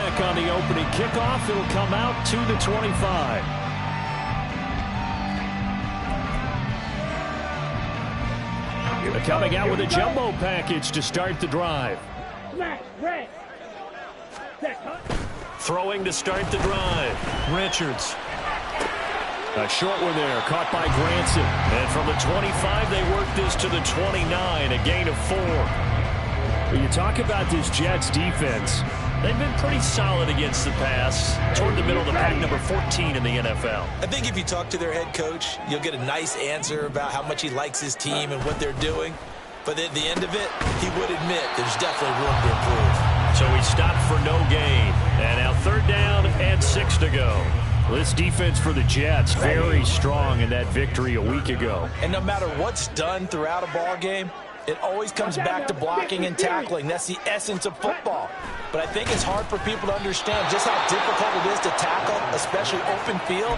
quarterback on the opening kickoff. It'll come out to the 25. Coming out with a jumbo package to start the drive. Throwing to start the drive. Richards. A short one there, caught by Granson. And from the 25, they work this to the 29, a gain of 4. When you talk about this Jets defense, they've been pretty solid against the pass, toward the middle of the pack, number 14 in the NFL. I think if you talk to their head coach, you'll get a nice answer about how much he likes his team and what they're doing. But at the end of it, he would admit there's definitely room to improve. So he stopped for no gain. And now 3rd down and 6 to go. This defense for the Jets, very strong in that victory a week ago. And no matter what's done throughout a ball game, it always comes back to blocking and tackling. That's the essence of football. But I think it's hard for people to understand just how difficult it is to tackle, especially open field.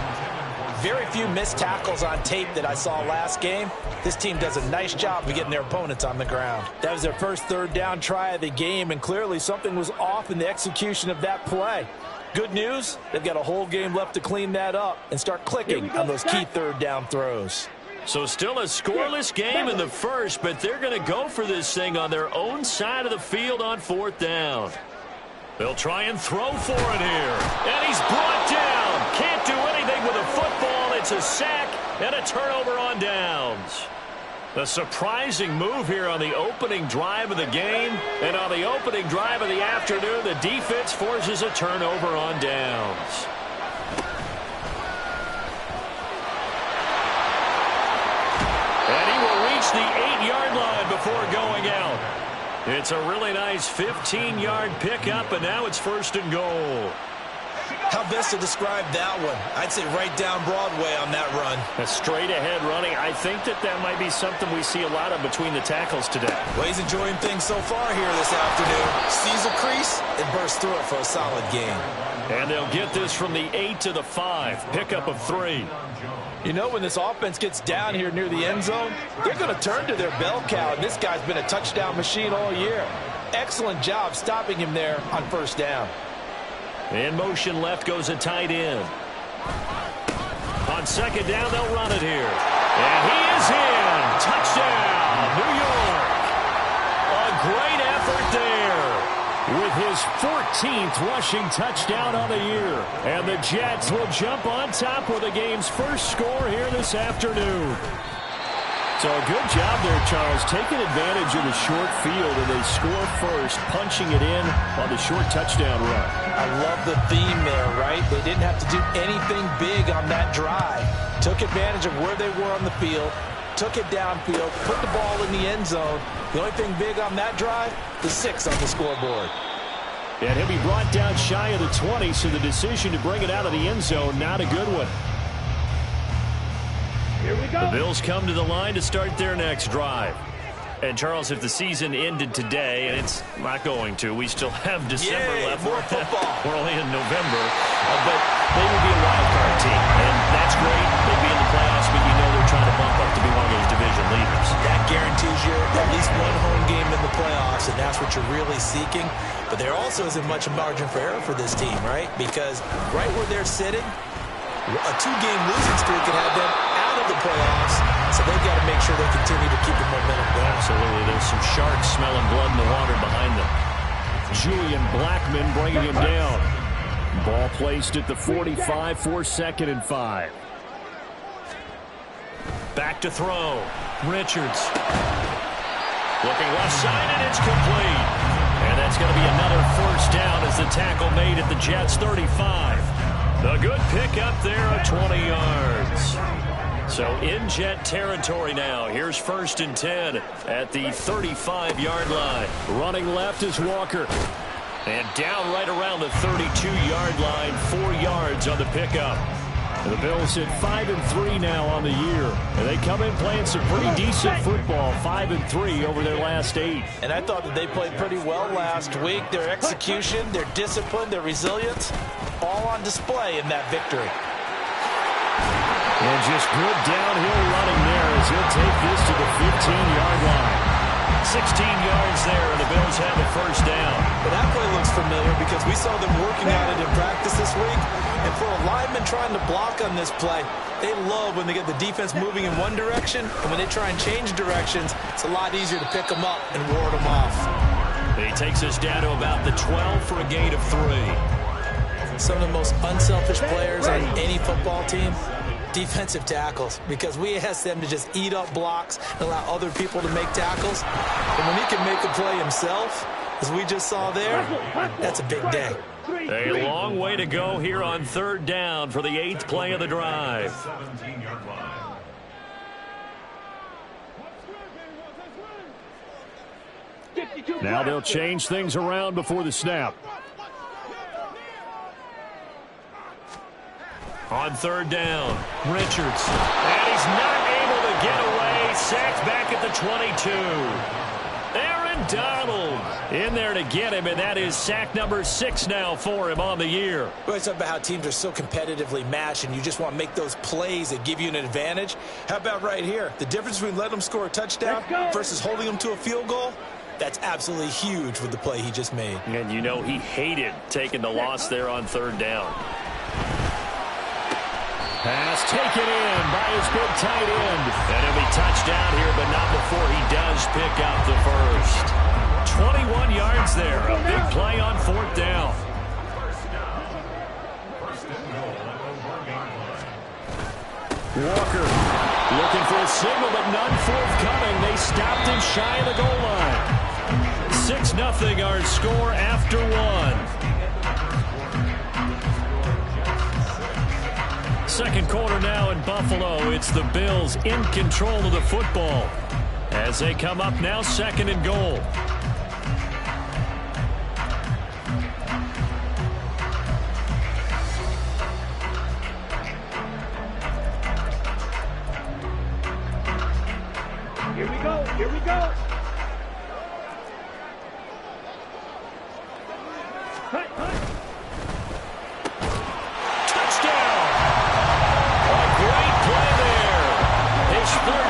Very few missed tackles on tape that I saw last game. This team does a nice job of getting their opponents on the ground. That was their first 3rd down try of the game, and clearly something was off in the execution of that play. Good news, they've got a whole game left to clean that up and start clicking on those key 3rd down throws. So still a scoreless game in the first, but they're going to go for this thing on their own side of the field on 4th down. They'll try and throw for it here. And he's brought down. Can't do anything with a football. It's a sack and a turnover on downs. A surprising move here on the opening drive of the game. And on the opening drive of the afternoon, the defense forces a turnover on downs. And he will reach the 8-yard line before going out. It's a really nice 15-yard pickup, and now it's 1st and goal. How best to describe that one? I'd say right down Broadway on that run. A straight-ahead running. I think that might be something we see a lot of between the tackles today. Well, he's enjoying things so far here this afternoon. Sees a crease and bursts through it for a solid gain. And they'll get this from the 8 to the 5. Pickup of 3. You know, when this offense gets down here near the end zone, they're going to turn to their bell cow, and this guy's been a touchdown machine all year. Excellent job stopping him there on 1st down. In motion left goes a tight end. On 2nd down, they'll run it here. And he is in. Touchdown, New York. A great effort there with his 14th rushing touchdown on the year. And the Jets will jump on top with the game's first score here this afternoon. So a good job there, Charles, taking advantage of the short field, and they score first, punching it in on the short touchdown run. I love the theme there, right? They didn't have to do anything big on that drive. Took advantage of where they were on the field, took it downfield, put the ball in the end zone. The only thing big on that drive, the 6 on the scoreboard. And he'll be brought down shy of the 20, so the decision to bring it out of the end zone, not a good one. Here we go. The Bills come to the line to start their next drive. And, Charles, if the season ended today, and it's not going to, we still have December left. More football. We're only in November. But they would be a wild card team. And that's great. They'd be in the playoffs, but you know they're trying to bump up to be one of those division leaders. That guarantees you at least one home game in the playoffs, and that's what you're really seeking. But there also isn't much margin for error for this team, right? Because right where they're sitting, a 2-game losing streak could have them out of the playoffs. So they've got to make sure they continue to keep the momentum going. Absolutely. There's some sharks smelling blood in the water behind them. Julian Blackman bringing him down. Ball placed at the 45 for 2nd and 5. Back to throw. Richards. Looking left side, and it's complete. And that's going to be another 1st down as the tackle made at the Jets' 35. A good pickup there at 20 yards. So in Jet territory now. Here's 1st and 10 at the 35-yard line. Running left is Walker. And down right around the 32-yard line, 4 yards on the pickup. The Bills at 5-3 now on the year. And they come in playing some pretty decent football, 5-3 over their last 8. And I thought that they played pretty well last week. Their execution, their discipline, their resilience, all on display in that victory. And just good downhill running there as he'll take this to the 15-yard line. 16 yards there, and the Bills have the first down. But that play looks familiar because we saw them working on it in practice this week. And for a lineman trying to block on this play, they love when they get the defense moving in one direction, and when they try and change directions, it's a lot easier to pick them up and ward them off. He takes us down to about the 12 for a gain of 3. Some of the most unselfish players on any football team, defensive tackles, because we ask them to just eat up blocks and allow other people to make tackles. And when he can make a play himself, as we just saw there, that's a big day. A long way to go here on 3rd down for the 8th play of the drive. Now they'll change things around before the snap. On 3rd down, Richards. And he's not able to get away. Sacked back at the 22. Aaron Donald in there to get him, and that is sack number 6 now for him on the year. We always talk about how teams are so competitively matched, and you just want to make those plays that give you an advantage. How about right here? The difference between letting them score a touchdown versus holding them to a field goal? That's absolutely huge with the play he just made. And you know he hated taking the loss there on 3rd down. Pass taken in by his big tight end. And he'll be touched down here, but not before he does pick up the first. 21 yards there. A big play on 4th down. Walker looking for a signal, but none forthcoming. They stopped him shy of the goal line. 6-0 our score after 1. Second quarter now in Buffalo. It's the Bills in control of the football as they come up now 2nd and goal. Here we go. Here we go.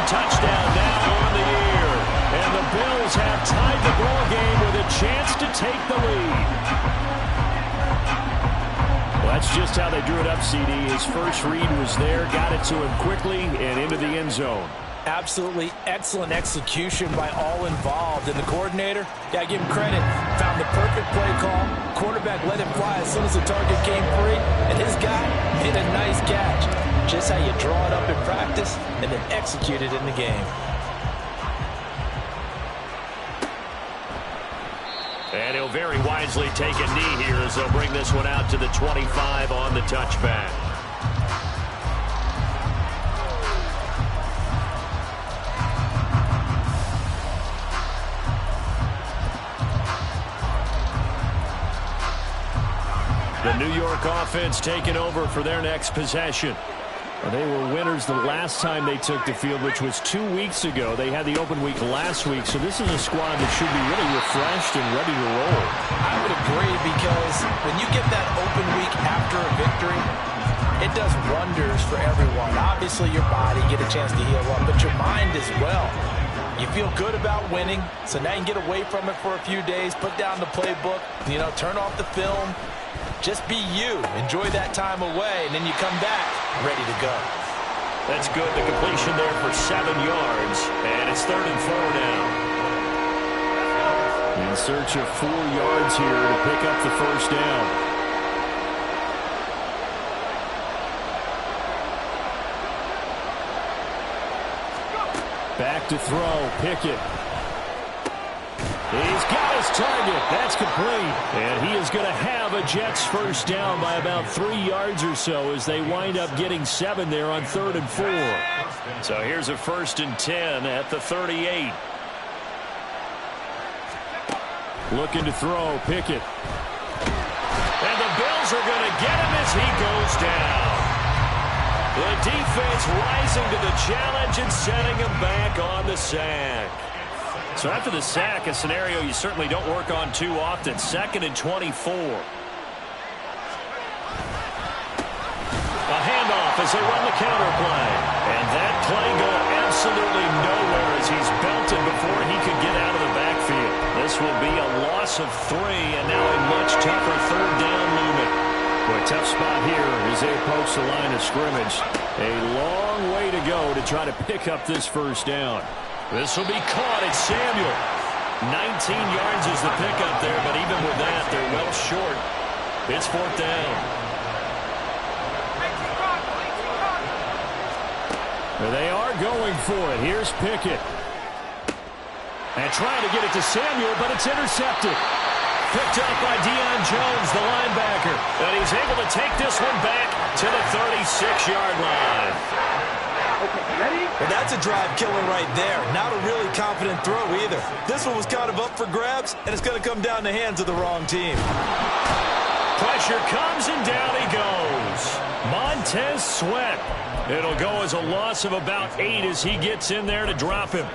Touchdown now on the year. And the Bills have tied the ball game with a chance to take the lead. Well, that's just how they drew it up, CD. His first read was there, got it to him quickly, and into the end zone. Absolutely excellent execution by all involved. And the coordinator, got to give him credit, found the perfect play call. Quarterback let it fly as soon as the target came free, and his guy made a nice catch. Just how you draw it up in practice and then execute it in the game. And he'll very wisely take a knee here as they'll bring this one out to the 25 on the touchback. The New York offense taking over for their next possession. They were winners the last time they took the field, which was 2 weeks ago. They had the open week last week, so this is a squad that should be really refreshed and ready to roll. I would agree, because when you get that open week after a victory, it does wonders for everyone. Obviously, your body get a chance to heal up, but your mind as well. You feel good about winning, so now you can get away from it for a few days, put down the playbook, turn off the film. Just be you. Enjoy that time away, and then you come back ready to go. That's good. The completion there for 7 yards, and it's 3rd and 4 now. In search of 4 yards here to pick up the first down. Back to throw. Pickett. He's got his target. That's complete. And he is going to have a Jets first down by about 3 yards or so as they wind up getting 7 there on 3rd and 4. So here's a 1st and 10 at the 38. Looking to throw. Pickett. And the Bills are going to get him as he goes down. The defense rising to the challenge and setting him back on the sack. So after the sack, a scenario you certainly don't work on too often. 2nd and 24. A handoff as they run the counter play. And that play going absolutely nowhere as he's belted before he could get out of the This will be a loss of 3, and now a much tougher third down movement. Well, a tough spot here as they approach the line of scrimmage. A long way to go to try to pick up this first down. This will be caught. It's Samuel. 19 yards is the pickup there, but even with that, they're well short. It's 4th down. They are going for it. Here's Pickett. And trying to get it to Samuel, but it's intercepted. Picked up by Deion Jones, the linebacker. And he's able to take this one back to the 36-yard line. Okay, ready? Well, that's a drive killer right there. Not a really confident throw either. This one was kind of up for grabs, and it's going to come down the hands of the wrong team. Pressure comes, and down he goes. Montez Sweat. It'll go as a loss of about 8 as he gets in there to drop him.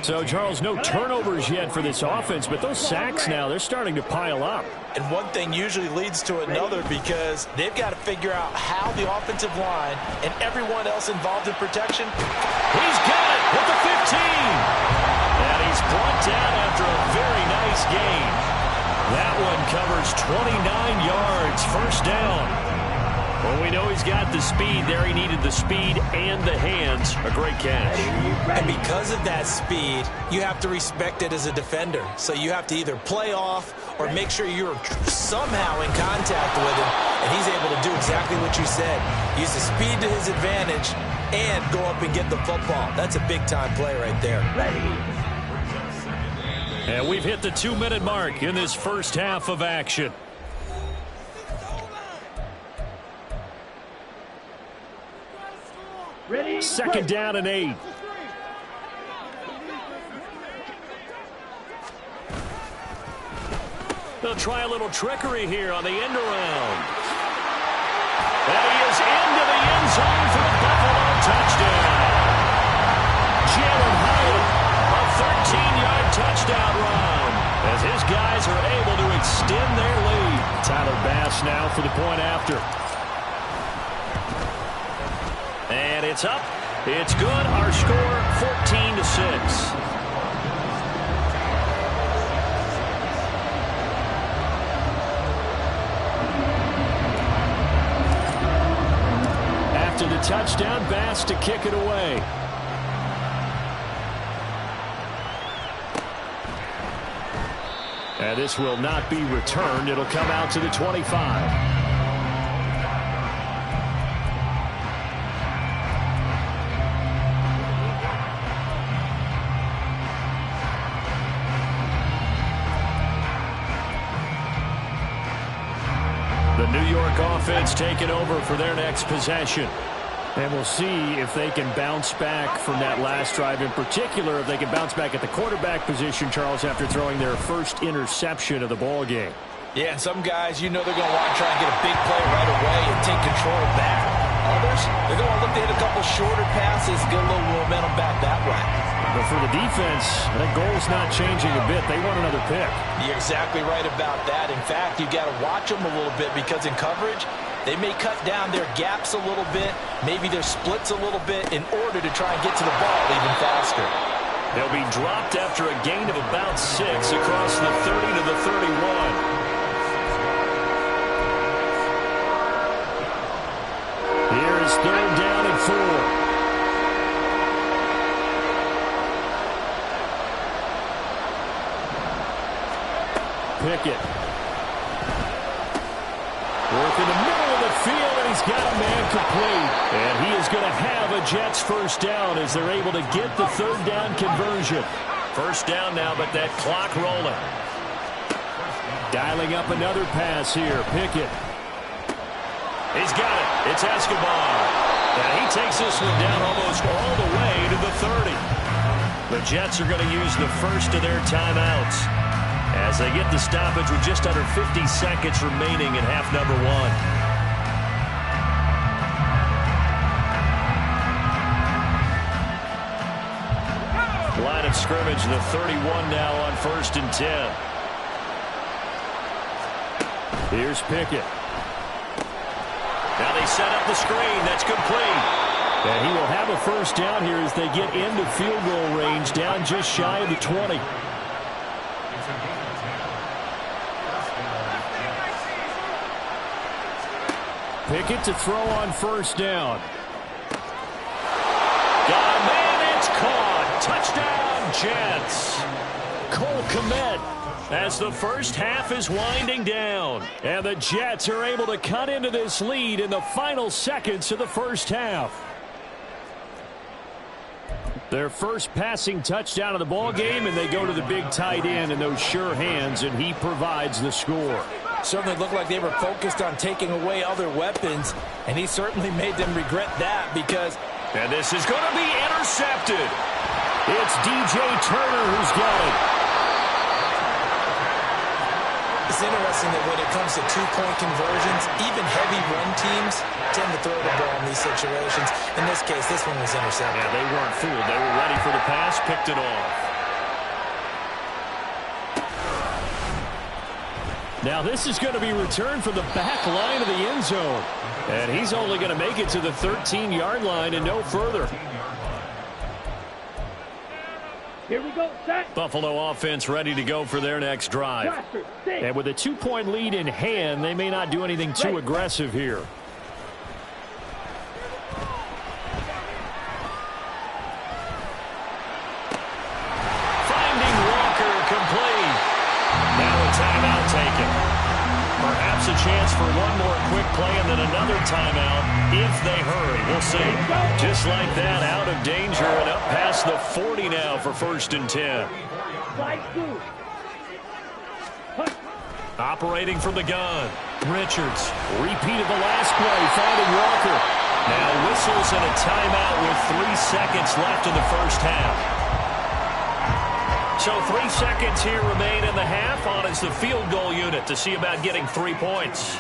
So, Charles, no turnovers yet for this offense, but those sacks now, they're starting to pile up. And one thing usually leads to another because they've got to figure out how the offensive line and everyone else involved in protection. He's got it with the 15. And he's brought down after a very nice gain. That one covers 29 yards, first down. Well, we know he's got the speed there. He needed the speed and the hands. A great catch. And because of that speed, you have to respect it as a defender. So you have to either play off or make sure you're somehow in contact with him. And he's able to do exactly what you said. Use the speed to his advantage and go up and get the football. That's a big-time play right there. And we've hit the 2-minute mark in this first half of action. Ready? Second down and 8. They'll try a little trickery here on the end around. And he is into the end zone for the Buffalo touchdown. Jalen Hyatt, a 13-yard touchdown run, as his guys are able to extend their lead. Tyler Bass now for the point after. And it's up. It's good. Our score, 14-6. After the touchdown, Bass to kick it away. And this will not be returned. It'll come out to the 25. The New York offense taking over for their next possession. And we'll see if they can bounce back from that last drive. In particular, if they can bounce back at the quarterback position, Charles, after throwing their first interception of the ball game. Yeah, and some guys, you know they're going to want to try and get a big play right away and take control back. Others, they're going to look to hit a couple shorter passes, get a little momentum back that way. But for the defense, that goal's not changing a bit. They want another pick. You're exactly right about that. In fact, you've got to watch them a little bit because in coverage, they may cut down their gaps a little bit, maybe their splits a little bit in order to try and get to the ball even faster. They'll be dropped after a gain of about 6 across the 30 to the 31. Here is third down and 4. Pickett. Work in the middle of the field, and he's got a man complete. And he is going to have a Jets first down as they're able to get the third down conversion. First down now, but that clock rolling. Dialing up another pass here. Pickett. He's got it. It's Escobar. And he takes this one down almost all the way to the 30. The Jets are going to use the first of their timeouts as they get the stoppage with just under 50 seconds remaining in half number 1. Line of scrimmage, the 31 now on 1st and 10. Here's Pickett. Now they set up the screen. That's complete. And he will have a first down here as they get into field goal range, down just shy of the 20. Pickett to throw on first down. Got a man, it's caught. Touchdown, Jets. Cole Kmet as the first half is winding down. And the Jets are able to cut into this lead in the final seconds of the first half. Their first passing touchdown of the ball game, and they go to the big tight end in those sure hands, and he provides the score. Certainly looked like they were focused on taking away other weapons, and he certainly made them regret that because... And this is going to be intercepted. It's DJ Turner who's got it. It's interesting that when it comes to two-point conversions, even heavy run teams tend to throw the ball in these situations. In this case, this one was intercepted. Yeah, they weren't fooled. They were ready for the pass, picked it off. Now this is going to be returned from the back line of the end zone. And he's only going to make it to the 13-yard line and no further. Here we go, set. Buffalo offense ready to go for their next drive. And with a 2-point lead in hand, they may not do anything too aggressive here. Finding Walker complete. Now a timeout taken. Perhaps a chance for one more quick play and then another timeout if they hurry. We'll see. Just like that, out of danger and up past the 40 now for 1st and 10. Operating from the gun. Richards. Repeat of the last play, finding Walker. Now whistles and a timeout with 3 seconds left in the first half. So 3 seconds here remain in the half. On is the field goal unit to see about getting 3 points.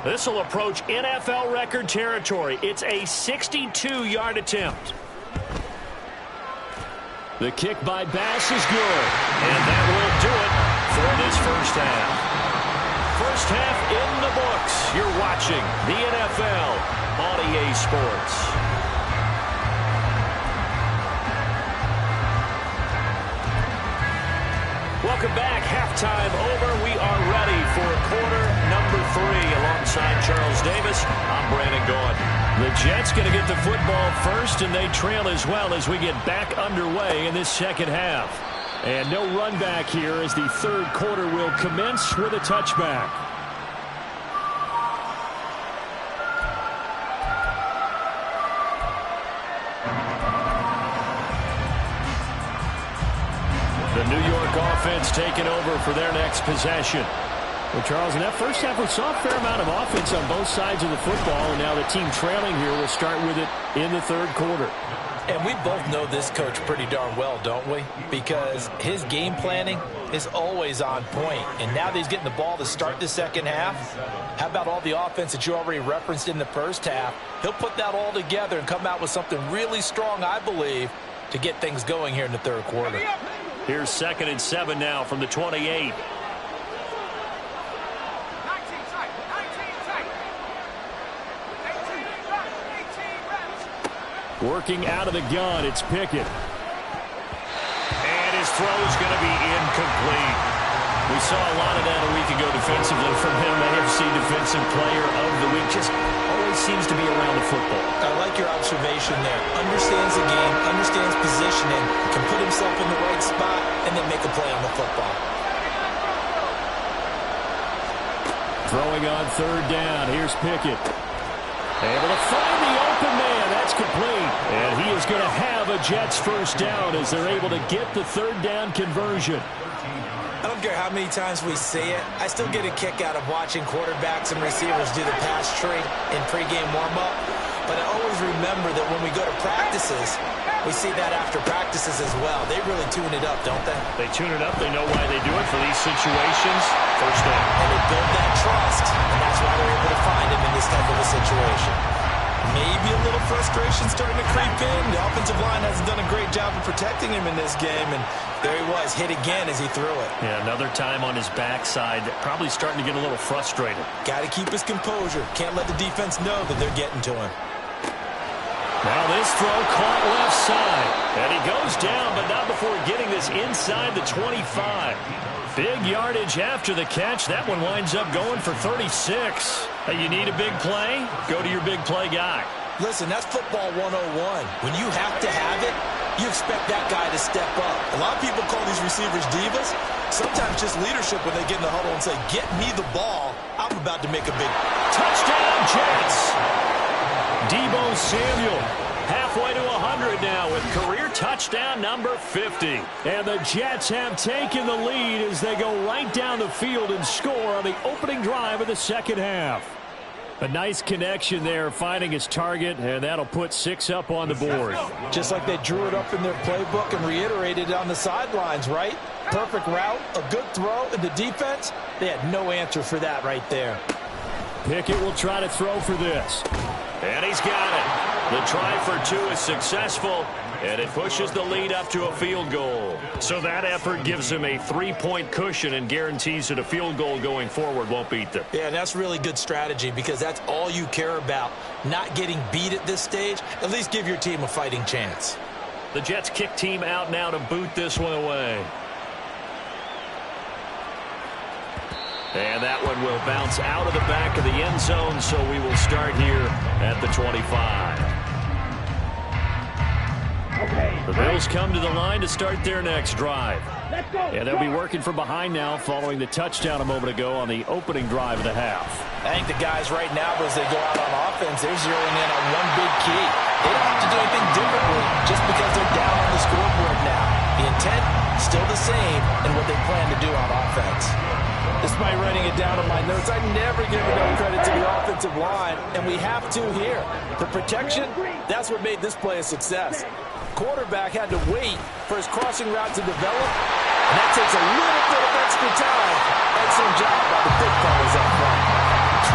This will approach NFL record territory. It's a 62-yard attempt. The kick by Bass is good. And that will do it for this first half. First half in the books. You're watching the NFL on EA Sports. Welcome back. Halftime over. We are ready for quarter number 3. Alongside Charles Davis, I'm Brandon Gaudin. The Jets going to get the football first, and they trail as well as we get back underway in this second half. And no run back here as the third quarter will commence with a touchback. The New York offense taking over for their next possession. Well, Charles, in that first half, we saw a fair amount of offense on both sides of the football, and now the team trailing here will start with it in the third quarter. And we both know this coach pretty darn well, don't we? Because his game planning is always on point. And now that he's getting the ball to start the second half, how about all the offense that you already referenced in the first half? He'll put that all together and come out with something really strong, I believe, to get things going here in the third quarter. Here's 2nd and 7 now from the 28. Working out of the gun, it's Pickett. And his throw is going to be incomplete. We saw a lot of that a week ago defensively from him. AFC Defensive Player of the Week. Just always seems to be around the football. I like your observation there. Understands the game, understands positioning, can put himself in the right spot, and then make a play on the football. Throwing on third down. Here's Pickett. Able to find the open man. That's complete. And he is going to have a Jets first down as they're able to get the third down conversion. I don't care how many times we see it. I still get a kick out of watching quarterbacks and receivers do the pass tree in pregame warm-up. But I always remember that when we go to practices, we see that after practices as well. They really tune it up, don't they? They tune it up. They know why they do it for these situations. First down. And they build that trust, and that's why they're able to find him in this type of a situation. Maybe a little frustration starting to creep in. The offensive line hasn't done a great job of protecting him in this game, and there he was, hit again as he threw it. Yeah, another time on his backside, probably starting to get a little frustrated. Got to keep his composure. Can't let the defense know that they're getting to him. Now this throw caught left side, and he goes down, but not before getting this inside the 25. Big yardage after the catch. That one winds up going for 36. You need a big play? Go to your big play guy. Listen, that's football 101. When you have to have it, you expect that guy to step up. A lot of people call these receivers divas. Sometimes just leadership when they get in the huddle and say, get me the ball. I'm about to make a big touchdown, Jets. Deebo Samuel halfway to 100 now with career touchdown number 50. And the Jets have taken the lead as they go right down the field and score on the opening drive of the second half. A nice connection there, finding his target, and that'll put 6 up on the board. Just like they drew it up in their playbook and reiterated it on the sidelines, right? Perfect route, a good throw, and the defense, they had no answer for that right there. Pickett will try to throw for this. And he's got it. The try for 2 is successful, and it pushes the lead up to a field goal. So that effort gives him a 3-point cushion and guarantees that a field goal going forward won't beat them. Yeah, and that's really good strategy because that's all you care about. Not getting beat at this stage. At least give your team a fighting chance. The Jets kick team out now to boot this one away. And that one will bounce out of the back of the end zone, so we will start here at the 25. Okay. The Bills come to the line to start their next drive. Let's go. And they'll be working from behind now following the touchdown a moment ago on the opening drive of the half. I think the guys right now, as they go out on offense, they're zeroing in on one big key. They don't have to do anything differently just because they're down on the scoreboard now. The intent, still the same in what they plan to do on offense. Despite writing it down on my notes, I never give enough credit to the offensive line, and we have to here. The protection, that's what made this play a success. Quarterback had to wait for his crossing route to develop, and that takes a little bit of extra time. Excellent job by the big fellas up front.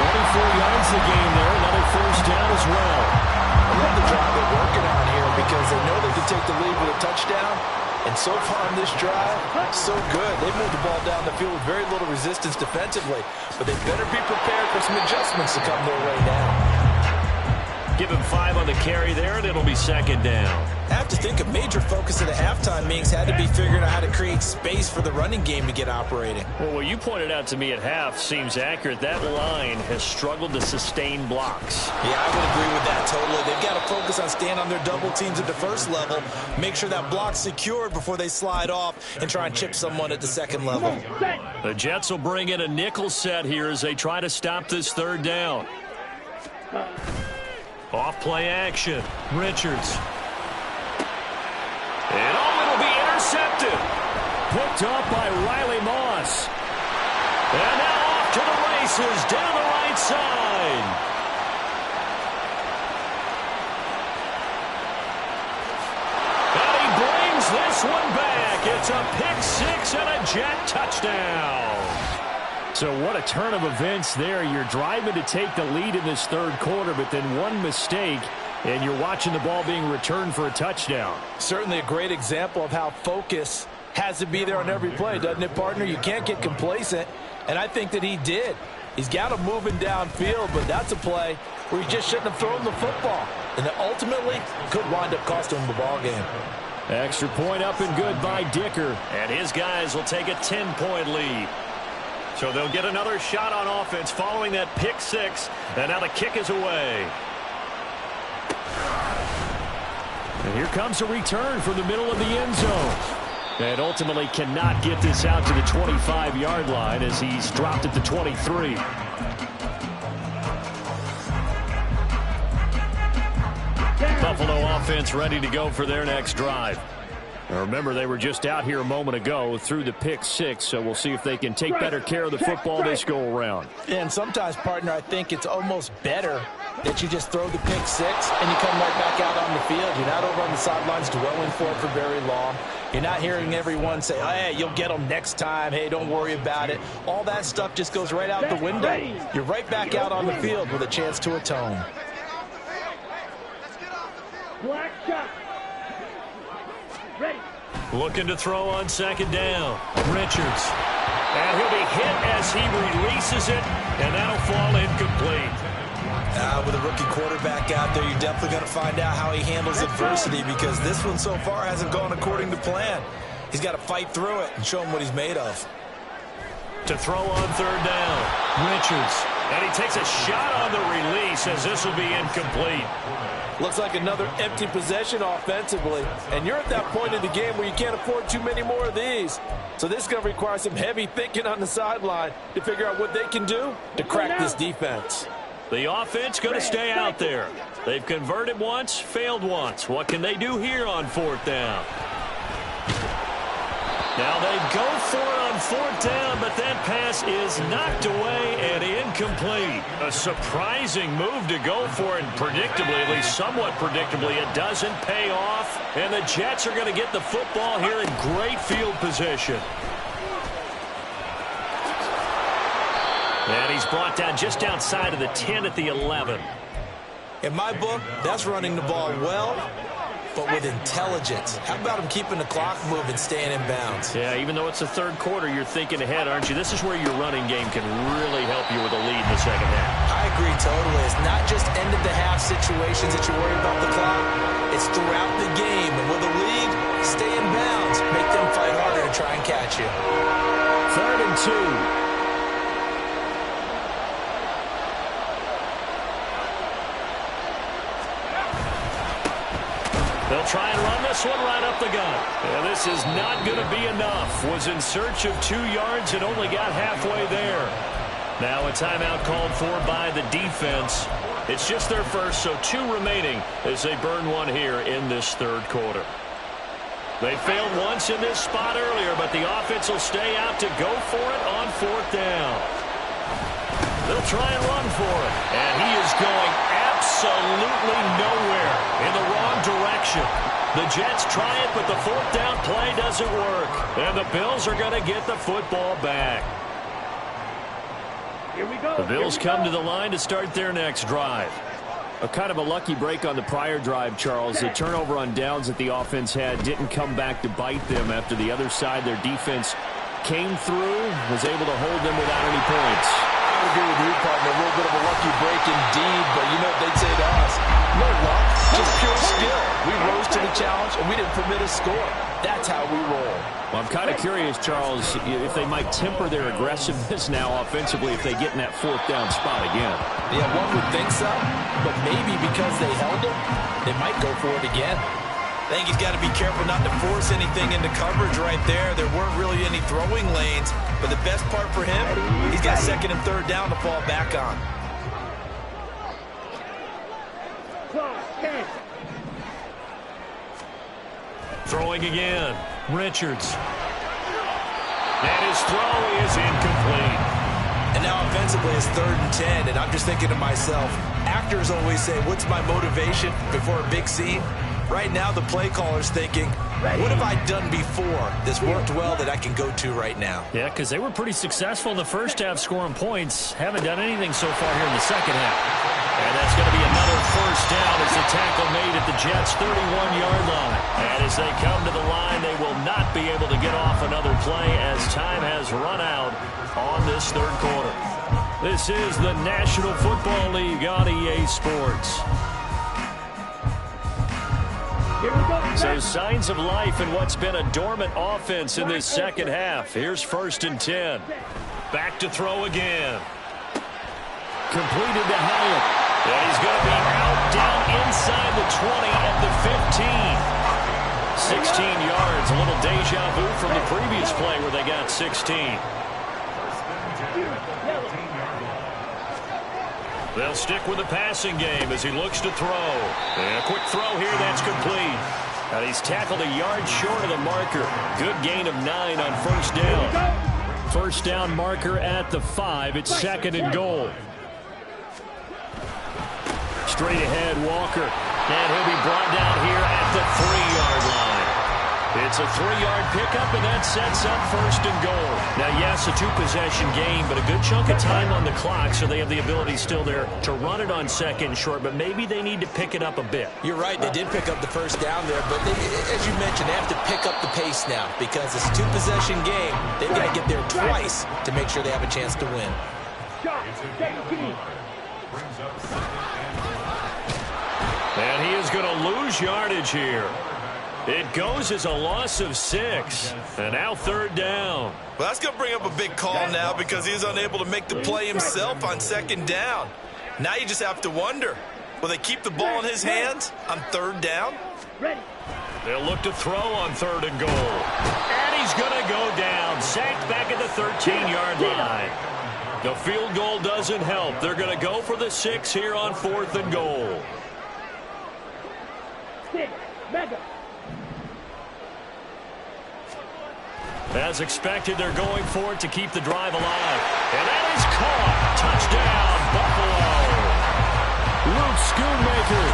24 yards the game there, another first down as well. I love the job they're working on here because they know they can take the lead with a touchdown. And so far on this drive, so good. They moved the ball down the field with very little resistance defensively. But they better be prepared for some adjustments to come their way now. Give him 5 on the carry there, and it'll be second down. I have to think a major focus of the halftime meetings had to be figuring out how to create space for the running game to get operating. Well, what you pointed out to me at half seems accurate. That line has struggled to sustain blocks. Yeah, I would agree with that totally. They've got to focus on staying on their double teams at the first level, make sure that block's secured before they slide off and try and chip someone at the second level. The Jets will bring in a nickel set here as they try to stop this third down. Off play action. Richards. And it'll be intercepted. Picked up by Riley Moss. And now off to the races down the right side. And he brings this one back. It's a pick-6 and a Jet touchdown. So what a turn of events there. You're driving to take the lead in this third quarter, but then one mistake, and you're watching the ball being returned for a touchdown. Certainly a great example of how focus has to be there on every play, doesn't it, partner? You can't get complacent, and I think that he did. He's got him moving downfield, but that's a play where he just shouldn't have thrown the football, and that ultimately could wind up costing him the ball game. Extra point up and good by Dicker, and his guys will take a 10-point lead. So they'll get another shot on offense following that pick-6, and now the kick is away. And here comes a return from the middle of the end zone. And ultimately cannot get this out to the 25-yard line as he's dropped at the 23. Buffalo offense ready to go for their next drive. Now remember, they were just out here a moment ago through the pick-6, so we'll see if they can take better care of the football this go-around. And sometimes, partner, I think it's almost better that you just throw the pick-6 and you come right back out on the field. You're not over on the sidelines dwelling for it for very long. You're not hearing everyone say, oh, hey, you'll get them next time. Hey, don't worry about it. All that stuff just goes right out the window. You're right back out on the field with a chance to atone. Black shot. Ready. Looking to throw on second down. Richards. And he'll be hit as he releases it, and that'll fall incomplete. With a rookie quarterback out there, you're definitely going to find out how he handles adversity because this one so far hasn't gone according to plan. He's got to fight through it and show him what he's made of. To throw on third down. Richards. And he takes a shot on the release as this will be incomplete. Looks like another empty possession offensively. And you're at that point in the game where you can't afford too many more of these. So this is going to require some heavy thinking on the sideline to figure out what they can do to crack this defense. The offense going to stay out there. They've converted once, failed once. What can they do here on 4th down? Now they go for it on 4th down, but that pass is knocked away and incomplete. A surprising move to go for it, and predictably, at least somewhat predictably, it doesn't pay off. And the Jets are going to get the football here in great field position. And he's brought down just outside of the 10 at the 11. In my book, that's running the ball well, but with intelligence. How about him keeping the clock moving, staying in bounds? Yeah, even though it's the 3rd quarter, you're thinking ahead, aren't you? This is where your running game can really help you with a lead in the 2nd half. I agree totally. It's not just end-of-the-half situations that you're worried about the clock. It's throughout the game. And with a lead, stay in bounds. Make them fight harder to try and catch you. 3rd and 2. They'll try and run this one right up the gut. Yeah, this is not going to be enough. Was in search of 2 yards and only got halfway there. Now a timeout called for by the defense. It's just their first, so 2 remaining as they burn one here in this 3rd quarter. They failed once in this spot earlier, but the offense will stay out to go for it on 4th down. They'll try and run for it. And he is going absolutely nowhere in the wrong direction. The Jets try it, but the 4th down play doesn't work. And the Bills are going to get the football back. Here we go. The Bills come to the line to start their next drive. A kind of a lucky break on the prior drive, Charles. The turnover on downs that the offense had didn't come back to bite them after the other side. Their defense came through, was able to hold them without any points. I agree with you, partner. A little bit of a lucky break indeed, but you know what they'd say to us? No luck, just pure skill. We rose to the challenge, and we didn't permit a score. That's how we roll. Well, I'm kind of curious, Charles, if they might temper their aggressiveness now offensively if they get in that 4th down spot again. Yeah, one would think so, but maybe because they held him, they might go for it again. I think he's got to be careful not to force anything into coverage right there. There weren't really any throwing lanes, but the best part for him, he's got 2nd and 3rd down to fall back on. Throwing again. Richards. And his throw is incomplete. And now offensively it's 3rd and 10, and I'm just thinking to myself, actors always say, what's my motivation before a big scene? Right now the play caller's thinking, what have I done before that's worked well that I can go to right now? Yeah, because they were pretty successful in the 1st half scoring points. Haven't done anything so far here in the 2nd half. And that's going to be another 1st down as the tackle made at the Jets' 31-yard line. And as they come to the line, they will not be able to get off another play as time has run out on this 3rd quarter. This is the National Football League on EA Sports. So signs of life in what's been a dormant offense in this 2nd half. Here's 1st and 10. Back to throw again. Completed to Hyatt. And he's going to be out down inside the 20 at the 15. 16 yards. A little deja vu from the previous play where they got 16. They'll stick with the passing game as he looks to throw. And a quick throw here, that's complete. And he's tackled a yard short of the marker. Good gain of 9 on 1st down. 1st down marker at the 5. It's 2nd and goal. Straight ahead, Walker. And he'll be brought down here at the 3-yard line. It's a 3-yard pickup, and that sets up 1st and goal. Now, yes, a 2-possession game, but a good chunk of time on the clock, so they have the ability still there to run it on 2nd and short, but maybe they need to pick it up a bit. You're right. They did pick up the 1st down there, but as you mentioned, they have to pick up the pace now because it's a 2-possession game. They've got to get there twice to make sure they have a chance to win. And he is going to lose yardage here. It goes as a loss of 6. And now 3rd down. Well, that's going to bring up a big call now because he's unable to make the play himself on 2nd down. Now you just have to wonder, will they keep the ball in his hands on 3rd down? They'll look to throw on 3rd and goal. And he's going to go down. Sacked back at the 13-yard line. The field goal doesn't help. They're going to go for the 6 here on 4th and goal. As expected, they're going for it to keep the drive alive. And that is caught. Touchdown, Buffalo. Luke Schoonmaker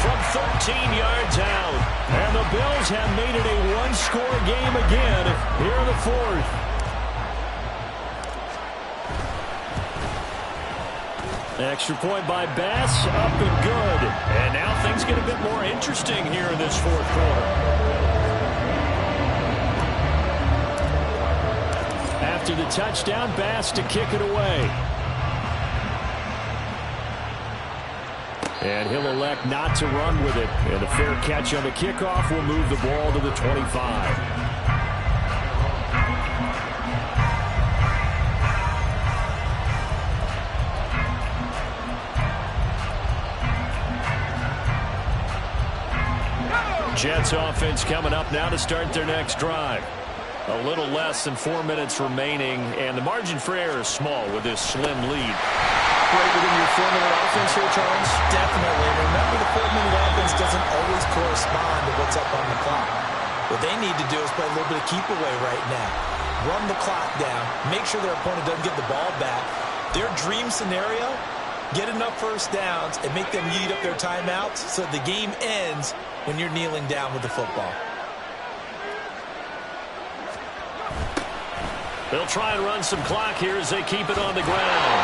from 13 yards out. And the Bills have made it a one-score game again here in the 4th. Extra point by Bass, up and good. And now things get a bit more interesting here in this 4th quarter. After the touchdown, Bass to kick it away. And he'll elect not to run with it. And a fair catch on the kickoff will move the ball to the 25. Jets offense coming up now to start their next drive. A little less than 4 minutes remaining, and the margin for error is small with this slim lead. Right within your 4-minute offense here, Charles? Definitely. Remember, the 4-minute offense doesn't always correspond to what's up on the clock. What they need to do is play a little bit of keep away right now. Run the clock down. Make sure their opponent doesn't get the ball back. Their dream scenario, get enough first downs and make them eat up their timeouts so the game ends when you're kneeling down with the football. They'll try and run some clock here as they keep it on the ground.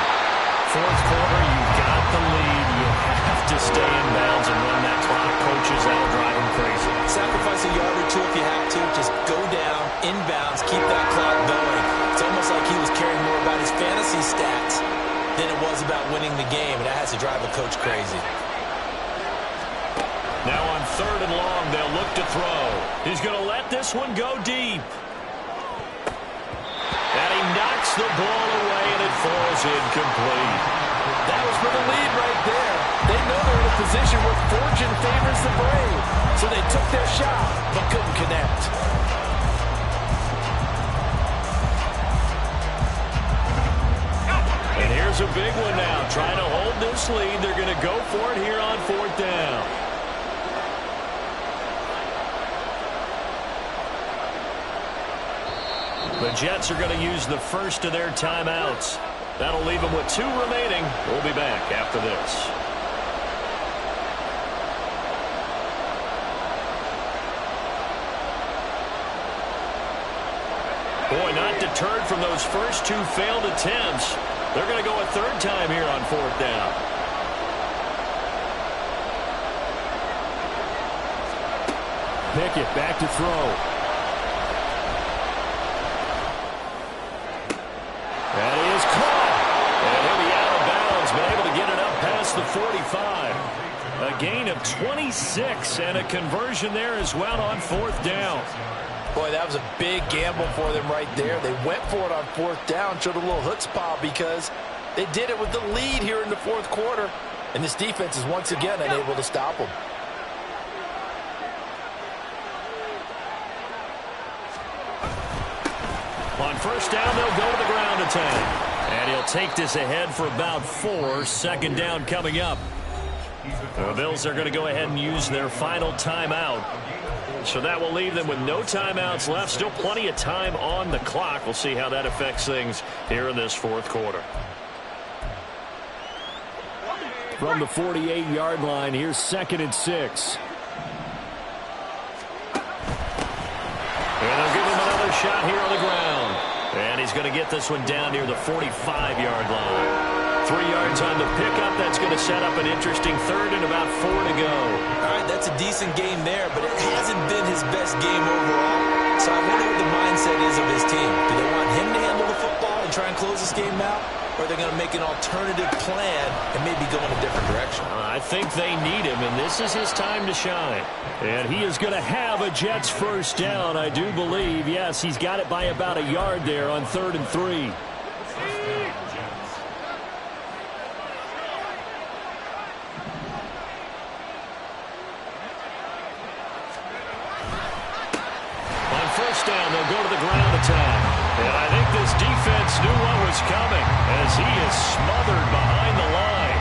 4th quarter, you've got the lead. You have to stay in bounds and run that clock. Coaches, that'll drive them crazy. Sacrifice a yard or 2 if you have to. Just go down, inbounds, keep that clock going. It's almost like he was caring more about his fantasy stats than it was about winning the game, and that has to drive a coach crazy. Now on 3rd and long, they'll look to throw. He's going to let this one go deep. And he knocks the ball away, and it falls incomplete. That was for the lead right there. They know they're in a position where fortune favors the brave. So they took their shot, but couldn't connect. And here's a big one now. Trying to hold this lead. They're going to go for it here on 4th down. The Jets are going to use the first of their timeouts. That'll leave them with 2 remaining. We'll be back after this. Boy, not deterred from those first 2 failed attempts. They're going to go a 3rd time here on 4th down. Pickett back to throw. And he is caught. And he'll be out of bounds, but able to get it up past the 45. A gain of 26 and a conversion there as well on 4th down. Boy, that was a big gamble for them right there. They went for it on 4th down, showed a little chutzpah because they did it with the lead here in the 4th quarter. And this defense is once again unable to stop them. On 1st down, they'll go to the ground attack. And he'll take this ahead for about 4. 2nd down coming up. The Bills are going to go ahead and use their final timeout. So that will leave them with no timeouts left. Still plenty of time on the clock. We'll see how that affects things here in this 4th quarter. From the 48-yard line, here's 2nd and 6. And they'll give him another shot here on the ground. And he's going to get this one down near the 45-yard line. 3 yards on the pickup. That's going to set up an interesting 3rd and about 4 to go. All right, that's a decent game there, but it hasn't been his best game overall. So I wonder what the mindset is of his team. Do they want him to handle the football and try and close this game out? or are they going to make an alternative plan and maybe go in a different direction? I think they need him, and this is his time to shine. And he is going to have a Jets first down, I do believe. Yes, he's got it by about a yard there on 3rd and 3. First down, they'll go to the ground attack. And I think this defense knew what was coming as he is smothered behind the line.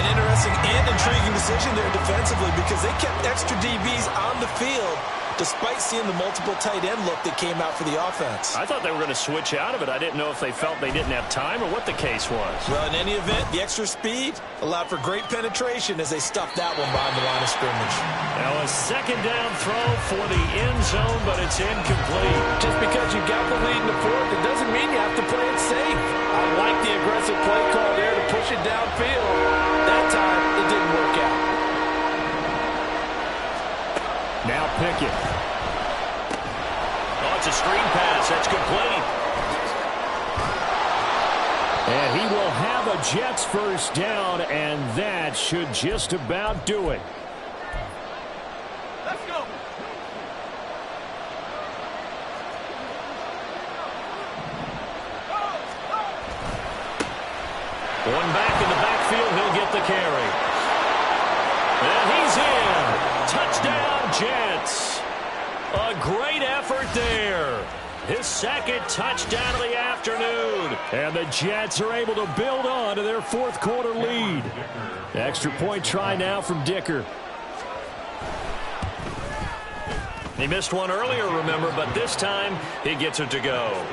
An interesting and intriguing decision there defensively because they kept extra DBs on the field despite seeing the multiple tight end look that came out for the offense. I thought they were going to switch out of it. I didn't know if they felt they didn't have time or what the case was. Well, in any event, the extra speed allowed for great penetration as they stuffed that one behind the line of scrimmage. Now a second down throw for the end zone, but it's incomplete. Just because you got the lead in the fourth, it doesn't mean you have to play it safe. I like the aggressive play call there to push it downfield. That time, it didn't work out. Now Pickett. Oh, it's a screen pass. That's complete. And he will have a Jets first down, and that should just about do it. Let's go. One back in the backfield, he'll get the carry. And he's in. Touchdown, Jets. A great effort there. His second touchdown of the afternoon. And the Jets are able to build on to their fourth quarter lead. Extra point try now from Dicker. He missed one earlier, remember, but this time he gets it to go.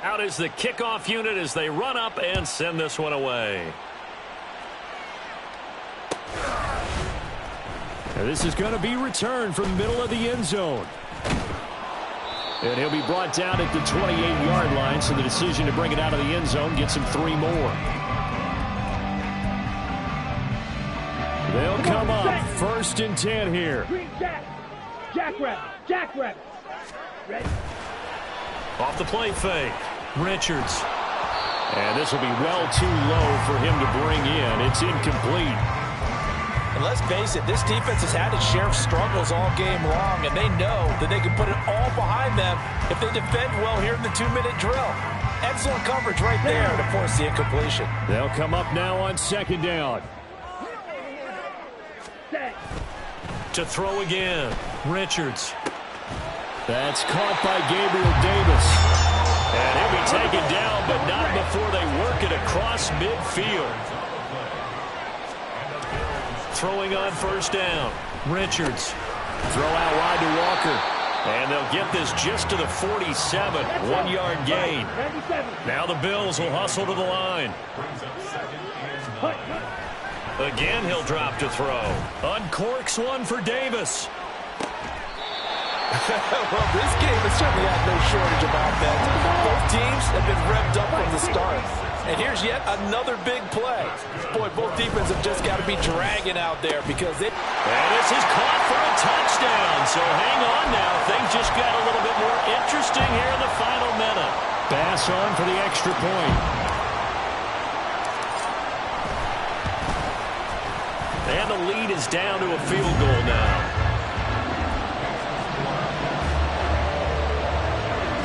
Out is the kickoff unit as they run up and send this one away. Now this is going to be returned from the middle of the end zone. And he'll be brought down at the 28-yard line, so the decision to bring it out of the end zone gets him 3 more. They'll come up 1st and 10 here. Green jack. Jack rep. Ready? Off the play fake. Richards. And this will be well too low for him to bring in. It's incomplete. And let's face it, this defense has had its share of struggles all game long, and they know that they can put it all behind them if they defend well here in the 2-minute drill. Excellent coverage right there to force the incompletion. They'll come up now on 2nd down. To throw again. Richards. That's caught by Gabriel Davis. And he'll be taken down, but not before they work it across midfield. Throwing on 1st down. Richards. Throw out wide to Walker. And they'll get this just to the 47. 1-yard gain. Now the Bills will hustle to the line. Again, he'll drop to throw. Uncorks one for Davis. Well, this game has certainly had no shortage of offense. Both teams have been revved up from the start. And here's yet another big play. Boy, both defenses have just got to be dragging out there because it... And this is caught for a touchdown. So hang on now. Things just got a little bit more interesting here in the final minute. Pass on for the extra point. And the lead is down to a field goal now.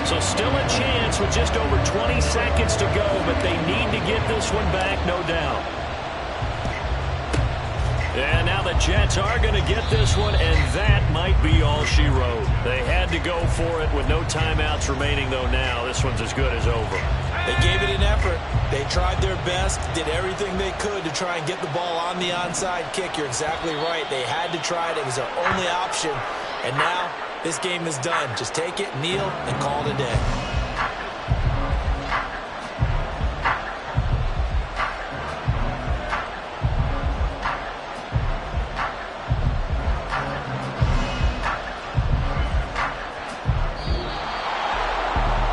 So still a chance with just over 20 seconds to go, but they need to get this one back, no doubt. And now the Jets are going to get this one, and that might be all she wrote. They had to go for it with no timeouts remaining, though now this one's as good as over. They gave it an effort. They tried their best, did everything they could to try and get the ball on the onside kick. You're exactly right. They had to try it. It was their only option. And now this game is done. Just take it, kneel, and call it a day.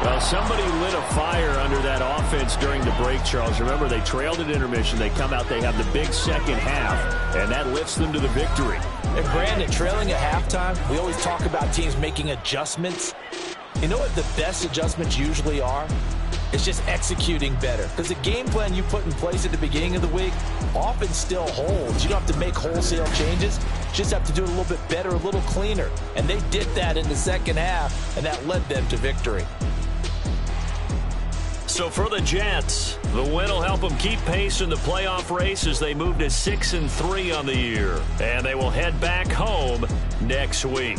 Well, somebody lit a fire under that offense during the break, Charles. Remember, they trailed at intermission. They come out, they have the big second half, and that lifts them to the victory. And Brandon, trailing at halftime, we always talk about teams making adjustments. You know what the best adjustments usually are? It's just executing better. Because the game plan you put in place at the beginning of the week often still holds. You don't have to make wholesale changes. You just have to do it a little bit better, a little cleaner. And they did that in the second half, and that led them to victory. So for the Jets, the win will help them keep pace in the playoff race as they move to 6-3 on the year. And they will head back home next week.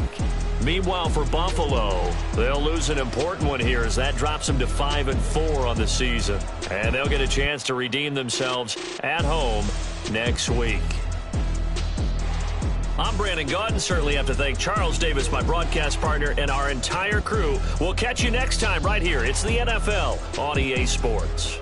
Meanwhile, for Buffalo, they'll lose an important one here as that drops them to 5-4 on the season. And they'll get a chance to redeem themselves at home next week. I'm Brandon Gaudin. Certainly have to thank Charles Davis, my broadcast partner, and our entire crew. We'll catch you next time right here. It's the NFL on EA Sports.